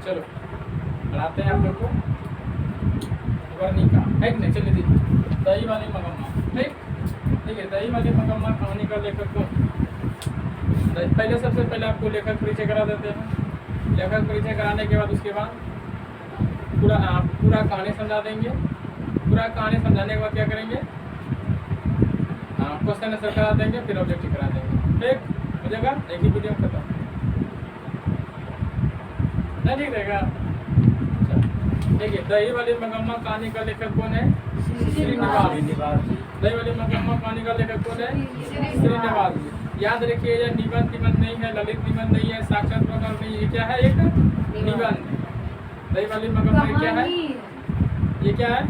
चलो पढ़ाते हैं आप लोग को वर्णिका है कि नहीं। चलिए देखिए दही वाली मगम्मा। ठीक है, दही वाली मगम्मा कहानी का लेखक कौन? पहले सबसे पहले आपको लेखक परिचय करा देते हैं। लेखक परिचय कराने के बाद उसके बाद पूरा कहानी समझा देंगे। पूरा कहानी समझाने के बाद क्या करेंगे, क्वेश्चन आंसर करा देंगे, फिर ऑब्जेक्टिव करा देंगे। ठीक हो जाएगा, एक ही वीडियो खत्म। नहीं ठीक रहेगा? देखिए दही वाली मगम्मा कहानी का लेखक कौन है? श्रीनिवास। दही वाली मगम्मा कहानी का लेखक कौन है? श्रीनिवास। याद रखिए यह निबंध नहीं है, ललित निबंध नहीं है, साक्षात प्रकरण नहीं है, क्या है? एक निबंध। दही वाली मगम्मा क्या है? ये क्या है?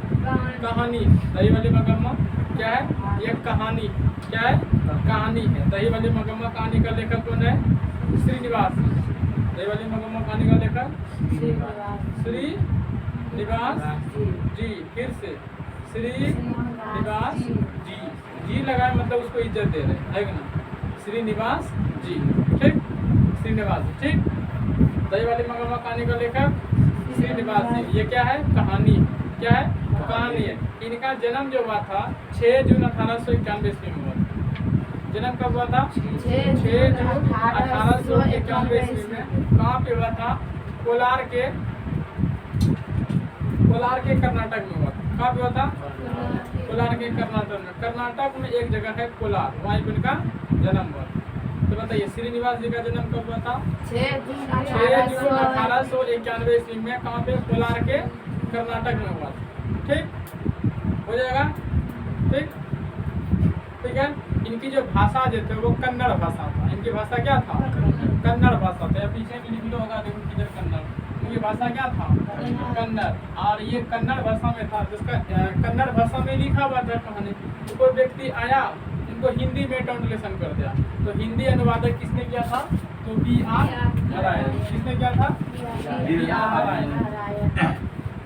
कहानी। दही वाली मगम्मा क्या है? ये कहानी। क्या है? कहानी है। दही वाली मगम्मा कहानी का लेखक कौन है? श्रीनिवास। दही वाली मगम्मा कहानी का लेखक श्रीनिवास जी। फिर से श्रीनिवास जी लगाए मतलब उसको इज्जत दे रहे हैं, है ना? श्रीनिवास जी। ठीक, श्रीनिवास जी। ठीक, दही वाली मगम्मा कहानी का लेखक श्रीनिवास जी। ये क्या है? कहानी। क्या है? कहानी है। इनका जन्म जो हुआ था 6 जून 1891 ईस्वी में हुआ था। जन्म कब हुआ था? 6 जून 1891 ईस्वी में। कहाँ पे हुआ था? कोलार के कर्नाटक में हुआ था। कहाँ पे हुआ था? कोलार के कर्नाटक में। कर्नाटक में एक जगह है कोलार, वहाँ इनका जन्म हुआ। तो बताइए श्रीनिवास जी का जन्म कब हुआ था? 6 जून 1891 ईस्वी में। कहाँ पे? कोलार के कर्नाटक में हुआ था। ठीक हो जाएगा। ठीक है। इनकी जो भाषा जो थे वो कन्नड़ भाषा था। इनकी भाषा क्या था? कन्नड़ भाषा था। पीछे भी लिख लो होगा, देखो किधर कन्नड़। इनकी भाषा क्या था? कन्नड़। और ये कन्नड़ भाषा में था, जिसका कन्नड़ भाषा में लिखा हुआ था कहानी। तो कोई व्यक्ति आया, इनको हिंदी में ट्रांसलेशन कर दिया। तो हिंदी अनुवादक किसने किया था? तो B.R. नारायण। किसने किया था? B.R. नारायण।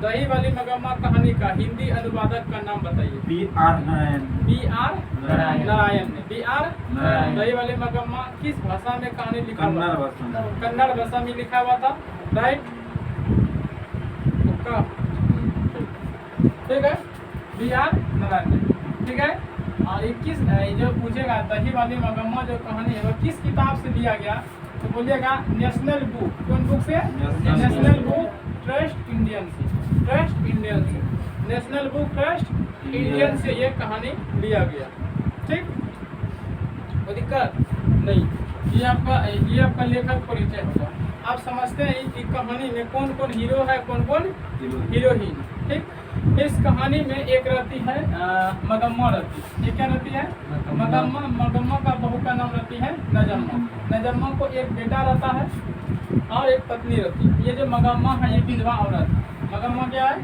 दही वाली मगम्मा कहानी का हिंदी अनुवादक का नाम बताइए। B.R. नारायण ने। B.R. दही वाली मगम्मा किस भाषा में कहानी लिखा हुआ? कन्नड़ भाषा में लिखा हुआ था। राइट, ठीक है। B.R. नारायण ने। ठीक है। और 21 जो पूछेगा दही वाली मगम्मा जो कहानी है वो किस किताब से लिया गया, तो बोलिएगा नेशनल बुक। कौन बुक से? नेशनल बुक ट्रस्ट इंडियन से। नेशनल बुक ट्रस्ट इंडियन से ये कहानी लिया गया। ठीक, कोई दिक्कत नहीं। ये आपका लेखक परिचय होगा। आप समझते हैं कि कहानी में कौन कौन हीरो है, कौन कौन हीरोइन। ठीक, इस कहानी में एक रहती है मगम्मा रहती है। ये क्या रहती है? मगम्मा का बहू का नाम रहती है नजम्मा। नजम्मा को एक बेटा रहता है और एक पत्नी रहती है। ये जो मगम्मा है ये विधवा औरत। मगम्मा क्या है?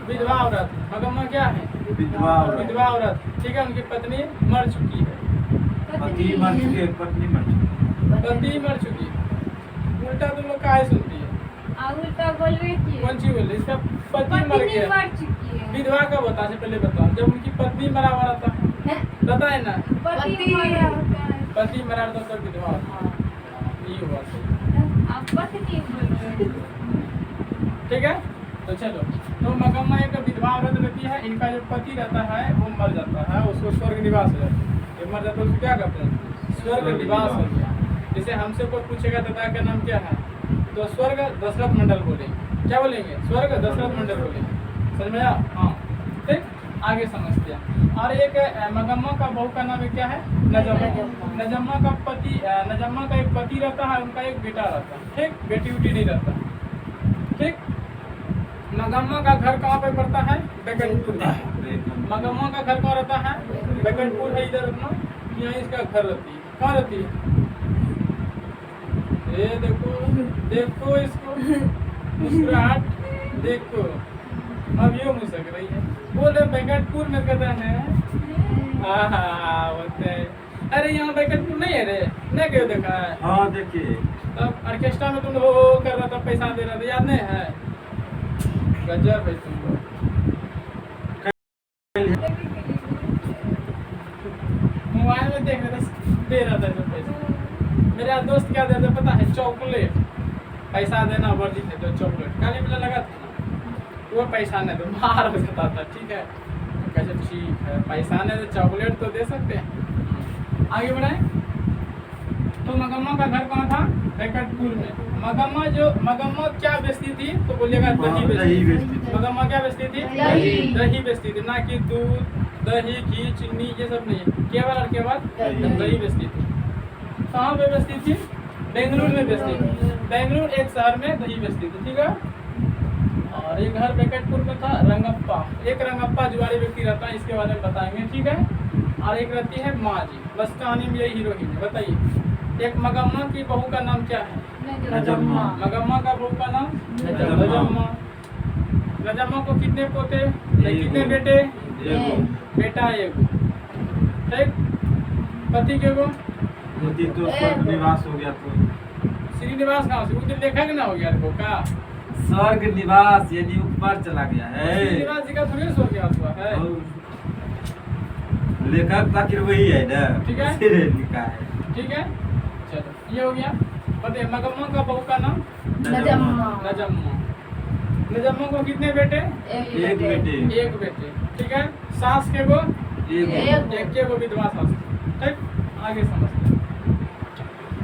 विधवा औरत। मगम्मा क्या है? विधवा औरत। ठीक है। उनकी पत्नी मर चुकी है। पति मर चुकी है। उल्टा तुम लोग काहे सुनती है? उल्टा बोल रही थी। कौन सी बोल रही? इसका पति मर गया। विधवा कब होता है? पहले बताओ। जब उनकी पत्नी मरा हुआ रहता है, बताए ना? पति मरा रहता तो विधवा होता। ये हुआ ठीक है। तो चलो, तो मगम्मा एक विधवा औरत रहती है। इनका जो पति रहता है वो मर जाता है, उसको स्वर्ग निवास हो जाता है। ये मर जाता है उसको क्या कहते हैं? स्वर्ग निवास हो गया। जैसे हमसे कोई पूछेगा दादा का नाम क्या है, तो स्वर्ग दशरथ मंडल बोलेंगे। क्या बोलेंगे? स्वर्ग दशरथ मंडल बोलेंगे। समझ में आया? हाँ, ठीक, आगे समझते हैं। और एक मगम्मा का बहू का नाम क्या है? नजम्मा। नजम्मा का एक पति रहता है, उनका एक बेटा रहता है। ठीक, बेटी उटी नहीं रहता। ठीक, मगम्मा का घर कहाँ पे पड़ता है? बैकुंठपुर। मगम्मा का घर कहाँ रहता है? बैकुंठपुर है इधर अपना। यहाँ इसका घर रहती है। कहाँ रहती है? ये देखो इसको मुस्कुराहट देखो। अब ये मुस्क रही है। बोल रहे बैकुंठपुर में कहते हैं। बोलते हैं अरे यहाँ बैकुंठपुर नहीं है रे, नहीं क्यों देखा है? हाँ देखिए। तब ऑर्केस्ट्रा में तुम हो कर रहा था, पैसा दे रहा था, याद नहीं है? गजब है तुम लोग। मोबाइल में देख रहे थे, दे रहा था पैसा। मेरा दोस्त क्या देता पता है? चॉकलेट। पैसा देना वर्जित है तो चॉकलेट काली मिला लगा था ना, वो पैसा नहीं तो मार हो जाता था। ठीक है, तो कैसे ठीक है पैसा नहीं तो चॉकलेट तो दे सकते हैं। आगे बढ़ाएं। तो मगम्मा का घर कहाँ था? वेंकटपुर में। मगम्मा क्या बेचती थी? तो बोलिएगा दही बेचती थी। मगम्मा क्या बेचती थी? दही बेचती थी, ना कि दूध, दही, घी, चीनी ये सब नहीं, केवल और केवल दही बेचती थी। कहाँ पे बेचती थी? बेंगलुरु में बेचती थी। बेंगलुरु एक शहर में दही बेचती थी। ठीक है, और एक घर वेंकटपुर में था रंगप्पा। एक रंगप्पा जुआरी व्यक्ति रहता है, इसके बारे में बताएंगे। ठीक है, और एक रहती है माँ जी। बस कहानी में यही हीरोइन है। बताइए, एक मगम्मा की बहू का नाम क्या है? नजम्मा। मगम्मा का बहू का नाम नजम्मा। नजम्मा को कितने पोते, कितने बेटे? बेटा एगो। ठीक, पति के गो तो स्वर्ग निवास हो गया। तो श्रीनिवास कहाँ से? वो तो लेखक ना हो गया देखो का स्वर्ग निवास यानी ऊपर चला गया है। श्रीनिवास जी का थोड़ी स्वर्ग निवास हुआ है। लेखक ताकि वही है ना, ठीक है। उसी ने लिखा है। ठीक है, चलो ये हो गया। बताइए, मगम्मा का बहू का नाम नजम्मा। नजम्मा। नजम्मा को कितने बेटे? एक बेटे। एक बेटे। ठीक है, सास के गो एक के गो विधवा सास। ठीक, आगे समझते हैं।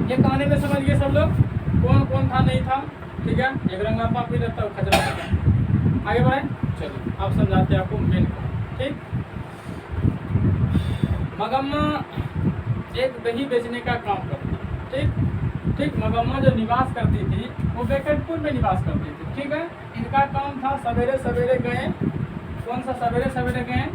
ये कहानी में समझ गए सब लोग कौन कौन था नहीं था। ठीक है, एक रंगापा भी रहता है, खजरा रहता। आगे बढ़े, चलिए आप समझाते हैं आपको मेन। ठीक, मगम्मा एक दही बेचने का काम करती। ठीक ठीक, मगम्मा जो निवास करती थी वो वेंकटपुर में निवास करती थी। ठीक है, इनका काम था सवेरे सवेरे गए, कौन सा सवेरे सवेरे गए?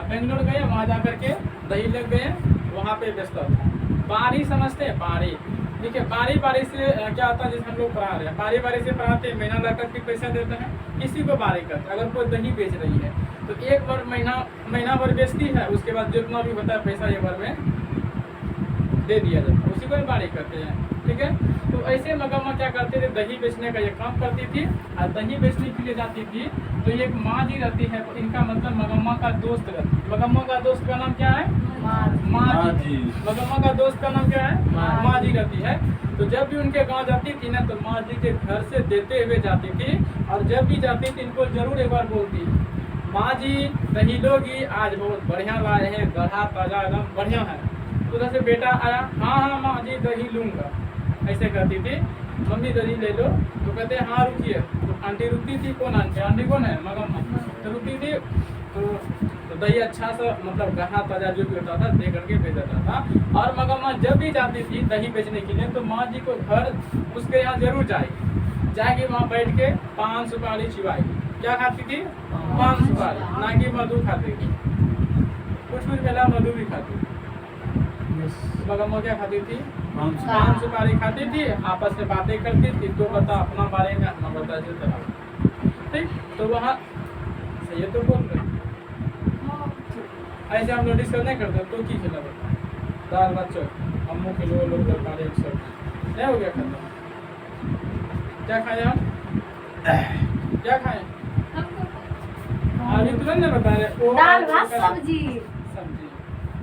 बेंगलोर गए, वहाँ जा करके दही लग गए, वहाँ पे बेचता था। बारी समझते हैं? बारी। देखिए, बारी बारी से क्या होता है, जैसे हम लोग पढ़ा रहे हैं, बारी बारी से पढ़ाते हैं, महीना ला करके पैसा देते हैं, किसी को बारी करते हैं। अगर कोई दही बेच रही है तो एक बार महीना भर बेचती है, उसके बाद जितना भी होता है पैसा एक बार में दे दिया जाता है, उसी को बारी करते हैं। ठीक है, तो ऐसे मगम्मा क्या करते थे? दही बेचने का ये काम करती थी, और दही बेचने के लिए जाती थी तो एक माँ जी रहती है, तो इनका मतलब मगम्मा का दोस्त रहती है। मगम्मा का दोस्त का नाम क्या है? माँ जी। मगम्मा का दोस्त का नाम क्या है? माँ जी रहती है। तो जब भी उनके गांव जाती थी ना, तो माँ जी के घर से देते हुए जाती थी, और जब भी जाती थी इनको जरूर एक बार बोलती, माँ जी दही लोगी? आज बहुत बढ़िया लाए हैं, गढ़ा ताजा एकदम बढ़िया है। तो उधर से बेटा आया, हाँ हाँ माँ जी दही लूँगा, ऐसे कहती थी। मम्मी दही ले लो, तो कहते हाँ रुकिए। तो आंटी रुकती थी। कौन आंटी? आंटी कौन है? मगम्मा। तो रुकती थी, तो दही अच्छा सा मतलब गढ़ा ताजा जो भी होता था दे करके भेज देता था। और मगम्मा जब भी जाती थी दही बेचने के लिए, तो माँ जी को घर उसके यहाँ जरूर जाएगी, वहाँ बैठ के पान सुपारी चिबाएगी। क्या खाती थी? पान सुपारी, ना कि मधु खाती थी। कुछ मिला मधु भी खाती थी। मगम्मा क्या खाती थी? पान सुपारी खाती थी, आपस में बातें करती थी, तो बता अपना बारे में, हम बता देते। ठीक, तो वहाँ सही तो बोल रहे ऐसे हम लोग डिस्कस नहीं करते। तो की खिला बता? दाल भात चौक, अम्मू के लोग तरकारी सब नहीं हो गया खत्म। क्या खाए आप? क्या खाए? अभी तुरंत नहीं बता रहे। दाल भात सब्जी। सब्जी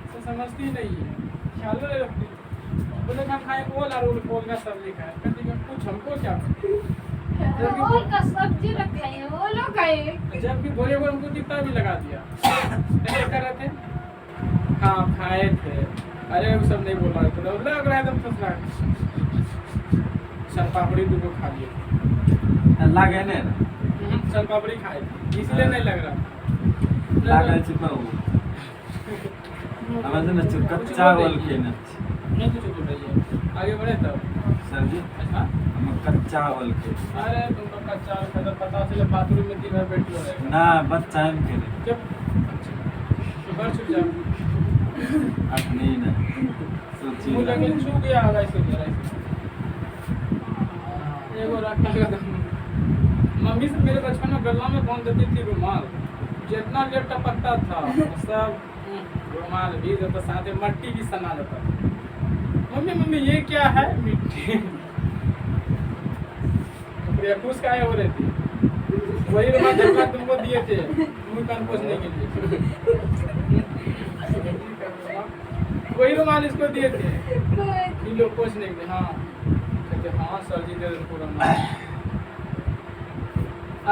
तो समझती नहीं है, ख्याल नहीं रखती। बोले हम खाए ओल और ओल का सब्जी खाए, कहती कुछ हमको क्या? ओल का सब्जी रखे हैं, ओलो खाए। जबकि बोले वो हमको कितना भी लगा दिया। क्या कर रहे थे? हाँ खाए थे। अरे वो सब नहीं बोल रहा था, लग रहा है एकदम फंसला। सन पापड़ी तुमको खा लिया लागे नहीं? सन पापड़ी खाए थे, इसलिए नहीं लग रहा। लागे चुका वो हमारे ना चुका चावल के ना नहीं कुछ बोल रही है। आगे बढ़े तब सब्जी अच्छा हम कच्चा चावल के। अरे तुमको कच्चा खतर पता चले बाथरूम में दिन भर बैठ लो रहेगा ना बच्चा हम के जब सुबह छुप जाओ अपनी ना सोची मुझे लेकिन छू गया होगा इसको जरा एगो रखा का मम्मी से मेरे बचपन में गला में बांध देती थी रुमाल, जितना लेट टपकता था सब रुमाल भी देता, साथ में मट्टी भी सना देता। मम्मी मम्मी ये क्या है? मिट्टी। खुश का हो रही थी, वही रुमाल जब तुमको दिए थे मुँह कान पोछने के लिए, वही रुमाल इसको दिए थे इन लोग पोछने के लिए। हाँ बोले हाँ सर जी दे दो पूरा।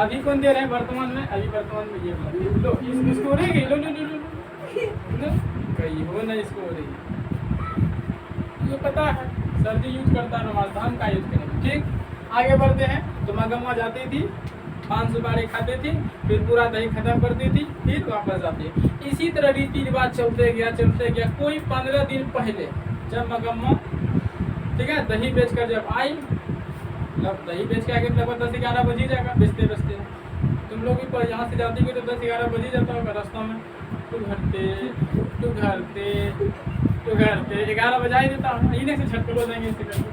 अभी कौन दे रहे हैं वर्तमान में? अभी वर्तमान में ये लो इसको हो रही लो लो लो लो कहीं हो ना इसको हो रही, ये पता है सर जी यूज करता है नमाज, हम का यूज करेंगे। ठीक, आगे बढ़ते हैं। तो मगम्मा जाती थी, 5 सुपारी खाती थी, फिर पूरा दही खत्म करती थी, फिर वापस आती। इसी तरह रीति रिवाज चलते गया। कोई 15 दिन पहले जब मगम्मा ठीक है दही बेच कर जब आई, मतलब दही बेच के आगे लगभग 10-11 बज ही जाएगा बेचते तुम लोग भी यहाँ से जाती हो तो 10-11 बज ही जाता होगा रास्ता में। तू घर पे 11 बजा ही देता हूँ, इन्हें से झटपट हो जाएंगे इससे करके,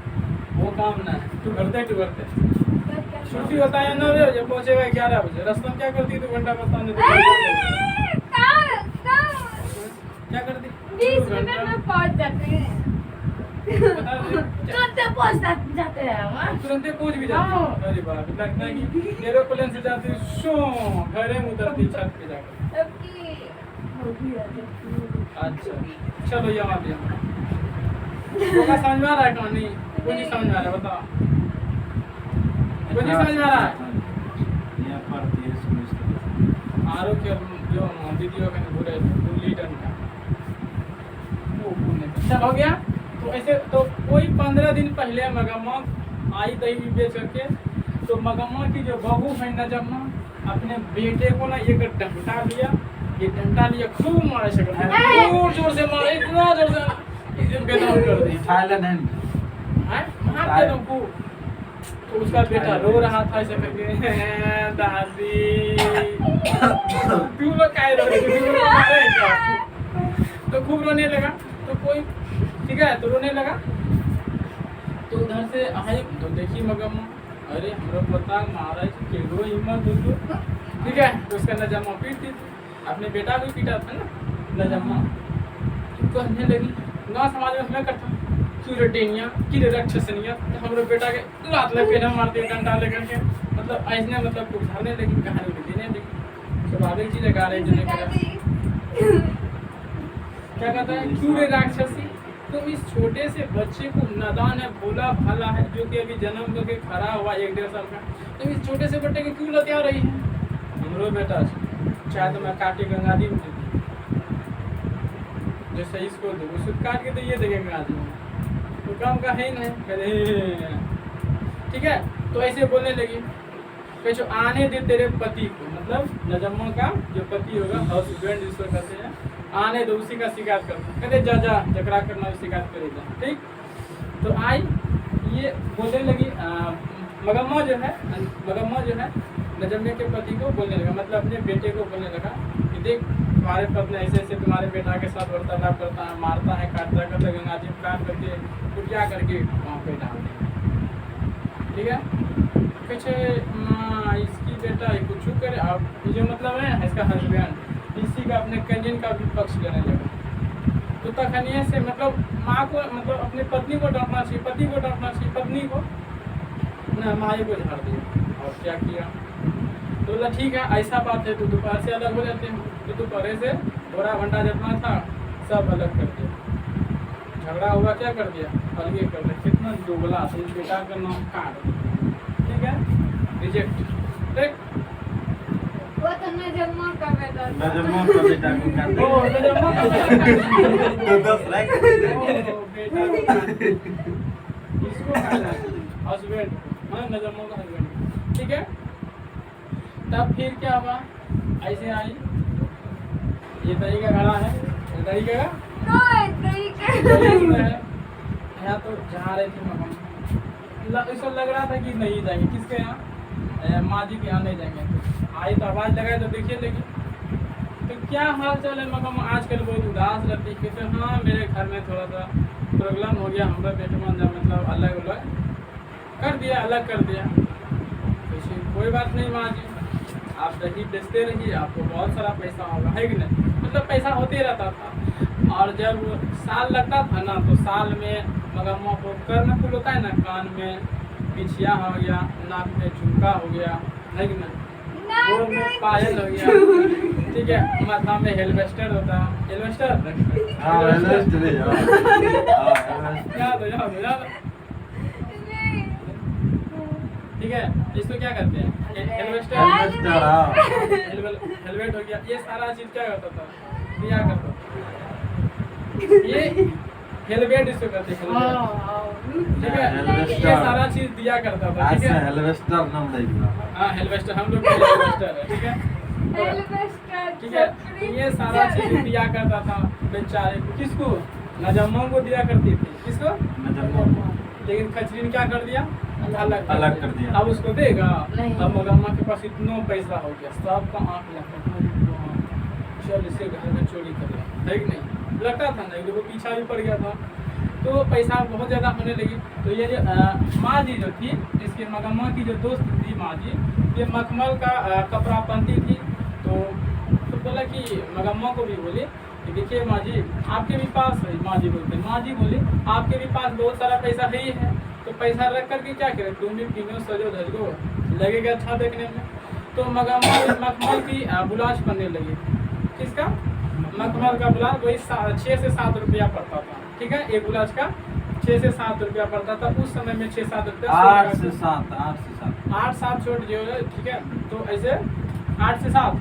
वो काम ना है। तू घर छुट्टी होता है 9 बजे, जब पहुँचेगा 11 बजे। रास्ता में क्या करती 2 घंटा बताने क्या करती? 20 मिनट में पहुंच जाते हैं, तुरंत पहुंच जाते हैं, तुरंत पहुंच भी जाती है। अरे बाप, लगता है कि एरोप्लेन से जाती शो घरे में उतरती छत पे जाकर। अच्छा चलो यहाँ पे होगा, समझ में आ रहा है कहानी? कोई नहीं समझ में आ रहा है बताओ, कोई नहीं समझ में आ रहा है? आरोग्य जो दीदियों का बोले लीडर का चल हो गया। तो ऐसे तो कोई 15 दिन पहले मगम्मा आई दही बेच करके, तो मगम्मा की जो बहू है नजम्मा अपने बेटे को ना एक डंडा लिया, ये डंडा लिया खूब मारे शक्ल, जोर से मारे, इतना जोर से बेदम कर दी। मार दे खूब। तो उसका बेटा रो रहा था ऐसे करके, दादी क्यों काय रो रही, तो खूब रोने लगा। तो कोई ठीक है तो रोने लगा। तो उधर से आई तो देखी मगम्मा, अरे हमरा पता महाराज केड़ो हिम्मत उसको, ठीक है। तो उसका नजम्मा पीटती थी, अपने बेटा भी पीटा था ना नजम्मा। तो कहने लगी गाँव समाज में हमें करता क्यों रे डेनिया की रे राक्षसनिया, तो हमारे बेटा के लात लग के मारते डंडा लेकर के, मतलब ऐसने मतलब कुछ झाड़ने लगी, कहानी में देने लगी। स्वाभाविक चीज गा रहे क्या कहता है, क्यों रे राक्षसी, तुम इस छोटे से बच्चे को नादान है, भोला भाला है, जो कि अभी जन्म करके खड़ा हुआ 1-1.5 साल का, तुम इस छोटे से बच्चे को क्यों लतिया रही है? हमरो बेटा चाहे तो मैं काटे गंगा जी में जैसे इसको दो, उसको काट के तो ये देंगे गंगा जी में, तो काम का है ही नहीं। कहते ठीक है। तो ऐसे बोलने लगी कि जो आने दे तेरे पति को, मतलब नजम्मा का जो पति होगा, हस्बैंड जिसको कहते हैं, आने दो, उसी का शिकायत करना। कहते जा जकरा करना शिकायत करेगा। ठीक, तो आई ये बोलने लगी मगम्मा जो है नजम्मे के पति को बोलने लगा, मतलब अपने बेटे को बोलने लगा कि देख तुम्हारे पत्नी ऐसे ऐसे तुम्हारे बेटा के साथ वार्तालाप करता है, मारता है, काटता करता, गंगा जी में काट करके कुटिया करके वहाँ पे डाल दे। ठीक है, कुछ इसकी बेटा कुछ करे, अब जो मतलब है इसका हस्बैंड इसी का अपने कजिन का भी पक्ष लेने लगा। तो तखनिए से मतलब माँ को, मतलब अपनी पत्नी को डांटना चाहिए, पति को डांटना चाहिए, पत्नी को ना माई को झाड़ दिया। और क्या किया तो बोला ठीक है ऐसा बात है, तो दोपहर से अलग हो जाते हैं। तो दोपहर से थोड़ा घंटा जितना था सब अलग कर दिया, झगड़ा हुआ क्या कर दिया, अलगे कर दिया। कितना दोगला था, इस बेटा का नाम काट, ठीक है, रिजेक्ट। ठीक, वो तो नजम्मा का बेटा था। नजम्मा का बेटा को काट दे। ओ नजम्मा का बेटा तो 10 लाख ओ बेटा को काट दे। इसको काटना हस्बैंड, हाँ नजम्मा का हस्बैंड। ठीक है, तब फिर क्या हुआ, ऐसे आई, ये दही का घड़ा है, ये दही का है, यहाँ तो जहाँ रहे थे मकान, इसको लग रहा था कि नहीं जाएंगे, किसके यहाँ, माँ जी के यहाँ नहीं जाएंगे। तो आई तो आवाज़ लगाए तो देखिए लगी, तो क्या हाल चाल है मकान, आजकल बहुत उदास रहती है। कहते हाँ मेरे घर में थोड़ा सा प्रॉब्लम हो गया, हमारा बेटमान जब मतलब अलग कर दिया, अलग कर दिया। कोई बात नहीं माँ जी, आप दही बेचते रहिए, आपको बहुत सारा पैसा होगा, है कि नहीं, मतलब पैसा होते रहता था। और जब साल लगता था ना, तो साल में मगम्मा को करना कुल होता है ना, कान में पिछिया हो गया, नाक में झुमका हो गया, है कि नहीं, गोड़ में पायल हो गया, ठीक है, माथा में हेलवेस्टर होता है, हेलवेस्टर याद हो ठीक है, इसको क्या कहते हैं? हेलवेस्टर। हेलवेस्टर, हाँ। हेलमेट हो गया। ये सारा चीज क्या करता था? दिया करता था। ये हेलमेट इसको कहते हैं, हेलमेट। ठीक है, हेलवेस्टर। ये सारा चीज दिया करता था। आज ठीक से है, हेलवेस्टर नाम दे दिया। हाँ हेलवेस्टर, हम लोग हेलवेस्टर है। ठीक है, ठीक है, ये सारा चीज दिया करता था बेचारे को। किसको? नजम्मों को दिया करती थी। किसको? लेकिन खचरी ने क्या कर दिया? अलग कर दिया। अब उसको देगा? नहीं। अब मगम्मा के पास इतना पैसा हो गया, सबका आँख लगा, चल इसे घर में चोरी कर लिया, है कि नहीं? लगता था ना, देखो पीछा भी पड़ गया था, तो पैसा बहुत ज़्यादा होने लगी। तो ये जो माँ जी जो थी, इसके मगम्मा की जो दोस्त थी माँ जी, ये मखमल का कपड़ा पहनती थी। तो बोला कि मगम्मा को भी बोली कि देखिए माँ जी, आपके भी पास है। माँ जी बोलते, माँ जी बोली आपके भी पास बहुत सारा पैसा है ही है, तो पैसा रख करके क्या करें, तुम भी पीनो सजो धजो, लगेगा अच्छा देखने में। तो मगम्मा मखमल की बुलाश बनने लगी। किसका? मखमल का बुलाश। वही 6 से 7 रुपया पड़ता था। ठीक है, एक बुलाश का 6 से 7 रुपया पड़ता था उस समय में। 6-7 रुपया, 8 से 7 8-7 छोड़ जो है। ठीक है, तो ऐसे 8 से 7,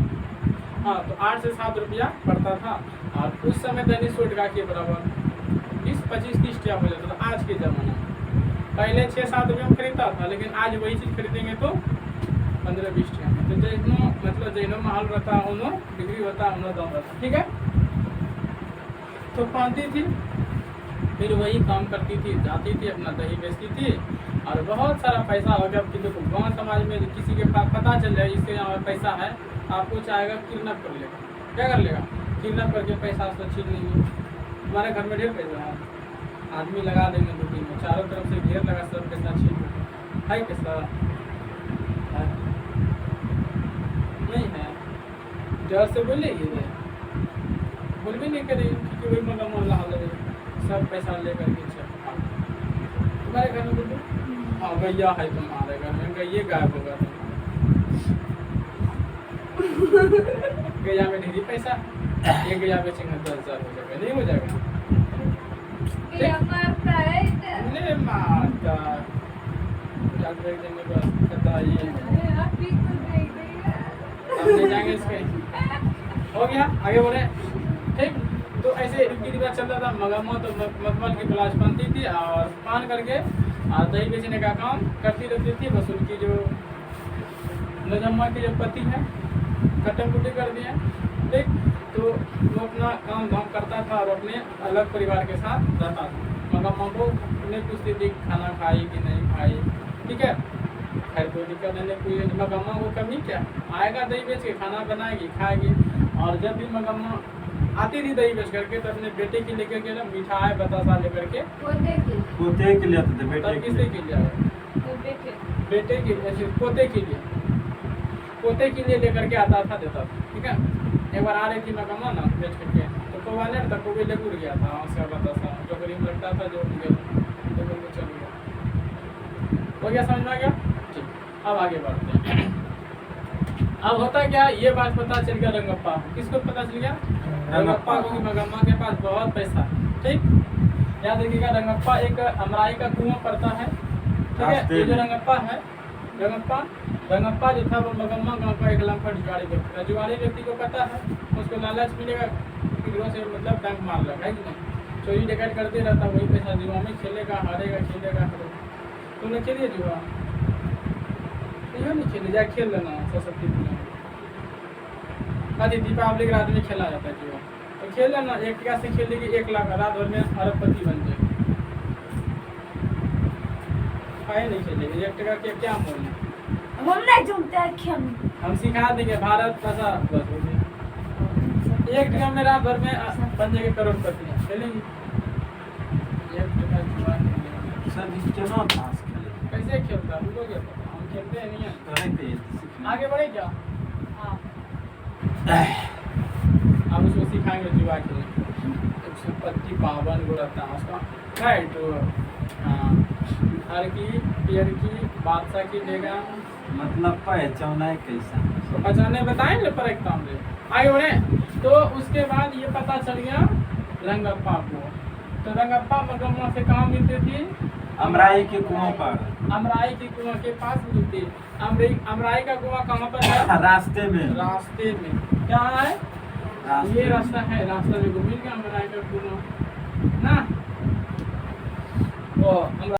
हाँ, तो 8 से 7 रुपया पड़ता था। और उस समय दैनिक 100 टका के बराबर 20-25-30 टका हो जाता था आज के ज़माने में। पहले 6-7 रुपये में खरीदता था, लेकिन आज वही चीज़ खरीदेंगे तो 15-20 टका में। तो जैनो मतलब जैनो माहौल रहता है, उनो बिक्री होता है, उनो दाम रहता है। ठीक है, तो पाती थी, फिर वही काम करती थी, जाती थी, अपना दही बेचती थी, और बहुत सारा पैसा हो गया। कि देखो गाँव समाज में किसी के पास पता चल जाए इसके यहाँ पैसा है, आपको चाहेगा किडनैप कर लेगा। क्या कर लेगा? किडनैप करके पैसा से छीन लेंगे। तुम्हारे घर में ढेर पैसा है, आदमी लगा देंगे 2-3 में, चारों तरफ से घेर लगा, सब पैसा छीन लेंगे। है कैसा? है? नहीं है? डर से बोलेगी वे, बोल भी नहीं करेगी, क्योंकि वही मतलब मोहल्ला लगे सब पैसा लेकर के चल। तुम्हारे घर में बोल, हाँ गैया है तुम्हारे घर में, गैया गायब होगा। गैया में ढेरी पैसा, एक गैया बेचेंगे 10,000 हो जाएगा, नहीं हो जाएगा? नहीं मारता, डॉक्टर देंगे बस, कहता ये हम ले जाएंगे इसके। हो गया, आगे बढ़े। ठीक, तो ऐसे रीति रिवाज चलता था। मगम्मा तो मखमल की तलाश बनती थी और पान करके और दही बेचने का काम करती रहती थी। बस उनकी जो नजम्मा के जो पति है, कटम कुटी कर दिए। ठीक, तो वो अपना काम धाम करता था और अपने अलग परिवार के साथ रहता था। मगम्मा को उन्हें पूछती थी खाना खाई कि नहीं खाई। ठीक है, खैर कोई दिक्कत नहीं, कोई मगम्मा को कमी क्या, आएगा दही बेच के, खाना बनाएगी, खाएगी। और जब भी मगम्मा आती थी दही बेच करके, तो अपने बेटे की लेकर के ना मिठाई बतासा लेकर के, पोते के लिए आते थे, बेटे के किसके लिए। के लिए? बेटे के लिए, पोते के लिए, पोते के लिए लेकर के आता था, देता था। ठीक है, एक बार आ रही थी मगम्मा ना बेच करके, तो कौवा नहीं था, कौवे ले उड़ गया था उसका बतासा, जो गरीब लगता था, जो उड़ गया लेकर के चल गया। हो गया, समझ में आ गया? ठीक, अब आगे बढ़ते हैं। अब होता क्या, ये बात पता चल गया रंगप्पा। किसको पता चल गया? रंगप्पा को कि मगम्मा के पास बहुत पैसा है। ठीक, याद रखिएगा, रंगप्पा एक अमराई का कुआं पड़ता है। ठीक है, ये जो रंगप्पा है, रंगप्पा जो था वो मगम्मा गाँव का एक लंफड़ जुआरी व्यक्ति था। जुआरी व्यक्ति को पता है उसको लालच मिलेगा, किधरों से मतलब बैंक मार लगा, है कि नहीं? चोरी डकैत करते रहता, वही पैसा जुआ में खेलेगा, हारेगा, खेलेगा। तुमने खेलिए जुआ? नहीं खेले, जाए खेल लेना सरस्वती पूजा। अरे दीपावली की रात में खेला जाता है जुआ, तो खेल लेना। 1 टका से खेलेगी 1 लाख, रात भर में अरबपति बन जाएगी। काहे नहीं खेलेगी? 1 टका के क्या मूल्य? हम सिखा देंगे, भारत पैसा बस हो गया। 1 टका में रात भर में बन जाएगी करोड़पति। खेलेंगे 1 टका जुआ? सर क्यों ताश खेले? कैसे खेलता है? हमको क्या पता, हम खेलते हैं नहीं है। आगे बढ़े क्या? अब उसको सिखाएंगे जुआ खेलने। 125 52 गो रहता है उसका, राइट? हर की, पियर की, बादशाह की लेगा, मतलब पहचाना है कैसा? तो पहचाने बताएंगे पर एकदम से। आगे बढ़े, तो उसके बाद ये पता चल गया रंगप्पा को। तो रंगप्पा मगम्मा से कहाँ मिलती थी? अमराई के कुआं पर। अमराई के कुआं के पास मिलती है। अमराई का कुआं कहाँ पर है? रास्ते में। रास्ते में। क्या है? रास्ते ये में। रास्ता है, रास्ता देखो मिल गया अमराई का कुआं।